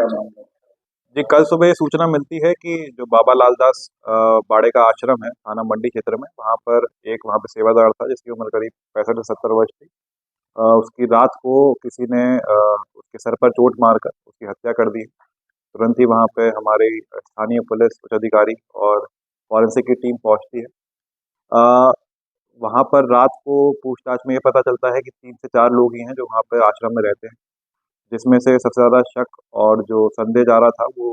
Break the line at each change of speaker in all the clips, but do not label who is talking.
क्या मामला?
जी, कल सुबह ये सूचना मिलती है कि जो बाबा लालदास बाड़े का आश्रम है थाना मंडी क्षेत्र में, वहाँ पे सेवादार था जिसकी उम्र करीब 65 से 70 वर्ष थी। उसकी रात को किसी ने उसके सर पर चोट मारकर उसकी हत्या कर दी। तुरंत ही वहाँ पे हमारी स्थानीय पुलिस उच्च अधिकारी और फॉरेंसिक की टीम पहुँचती है। अ, वहाँ पर रात को पूछताछ में ये पता चलता है कि 3 से 4 लोग ही हैं जो वहाँ पे आश्रम में रहते हैं, जिसमें से सबसे ज़्यादा शक और जो संदेह जा रहा था वो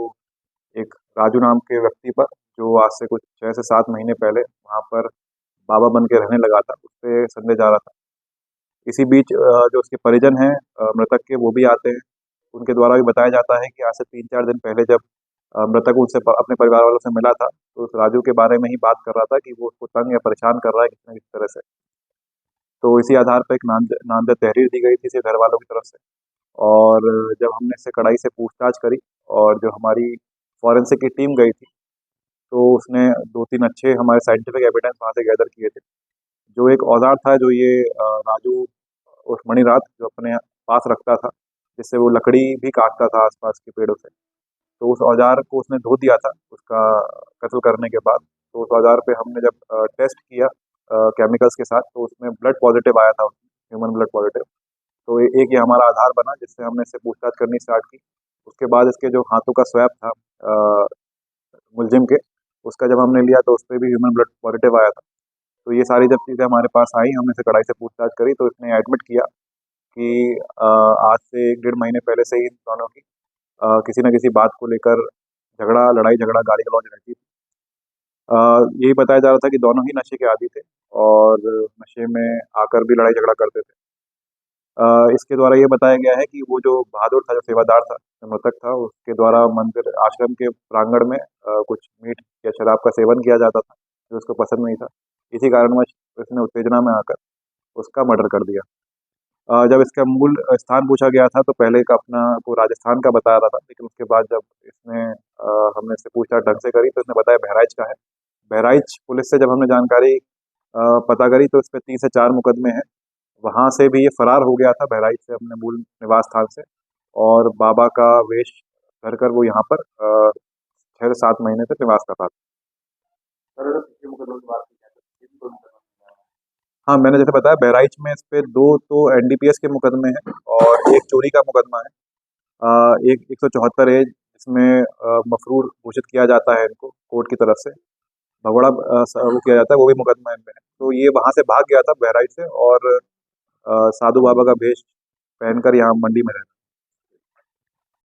एक राजू नाम के व्यक्ति पर, जो आज से कुछ 6 से 7 महीने पहले वहाँ पर बाबा बन के रहने लगा था, उसपे संदेह जा रहा था। इसी बीच जो उसके परिजन हैं मृतक के, वो भी आते हैं। उनके द्वारा भी बताया जाता है कि आज से 3-4 दिन पहले जब मृतक उनसे अपने परिवार वालों से मिला था, तो उस राजू के बारे में ही बात कर रहा था कि वो उसको तंग या परेशान कर रहा है किसी न किसी तरह से। तो इसी आधार पर एक नामजद तहरीर दी गई थी इसे घर वालों की तरफ से। और जब हमने इससे कड़ाई से पूछताछ करी और जो हमारी फॉरेंसिक की टीम गई थी, तो उसने 2-3 अच्छे हमारे साइंटिफिक एविडेंस वहाँ से गैदर किए थे। जो एक औज़ार था जो ये राजू उर्फ मणिरात जो अपने पास रखता था, जिससे वो लकड़ी भी काटता था आस-पास के पेड़ों से। तो उस औज़ार को उसने धो दिया था उसका कत्ल करने के बाद। तो उस औज़ार पे हमने जब टेस्ट किया केमिकल्स के साथ, तो उसमें ब्लड पॉज़िटिव आया था, ह्यूमन ब्लड पॉज़िटिव। तो एक ये हमारा आधार बना जिससे हमने इससे पूछताछ करनी स्टार्ट की। उसके बाद इसके जो हाथों का स्वैब था मुलजिम के, उसका जब हमने लिया तो उसपे भी ह्यूमन ब्लड पॉज़िटिव आया था। तो ये सारी जब चीज़ें हमारे पास आई, हमने इसे कड़ाई से पूछताछ करी तो इसने एडमिट किया कि आज से 1 डेढ़ महीने पहले से ही इन दोनों की किसी न किसी बात को लेकर लड़ाई-झगड़ा, गाली-गलौज रहती थी। यही बताया जा रहा था कि दोनों ही नशे के आदी थे और नशे में आकर भी लड़ाई-झगड़ा करते थे। इसके द्वारा ये बताया गया है कि वो जो बहादुर था, जो सेवादार था, जो मृतक था, उसके द्वारा मंदिर आश्रम के प्रांगण में कुछ मीट या शराब का सेवन किया जाता था, जो उसको पसंद नहीं था। इसी कारणवश उसने उत्तेजना में आकर उसका मर्डर कर दिया। जब इसका मूल स्थान पूछा गया था तो पहले का अपना वो राजस्थान का बता रहा था, लेकिन उसके बाद जब इसने हमने इससे पूछताछ ढंग से करी तो इसने बताया बहराइच का है। बहराइच पुलिस से जब हमने जानकारी पता करी तो इस पे 3 से 4 मुकदमे हैं। वहाँ से भी ये फरार हो गया था बहराइच से अपने मूल निवास स्थान से, और बाबा का वेश धर कर वो यहाँ पर 6 से 7 महीने तक निवास कर रहा था।
सर, अगर पिछले मुकदमे की बात की जाए तो ये भी कोई मुकदमा नहीं आया।
हाँ, मैंने जैसे बताया बहराइच में इस पे 2 तो एनडीपीएस के मुकदमे हैं और 1 चोरी का मुकदमा है। एक 174 है जिसमें मफरूर घोषित किया जाता है इनको कोर्ट की तरफ से। भगोड़ा वो किया जाता है, वो भी मुकदमा इनमें है। तो ये वहाँ से भाग गया था बहराइच से और साधु बाबा का भेष पहनकर यहाँ मंडी में रहता है।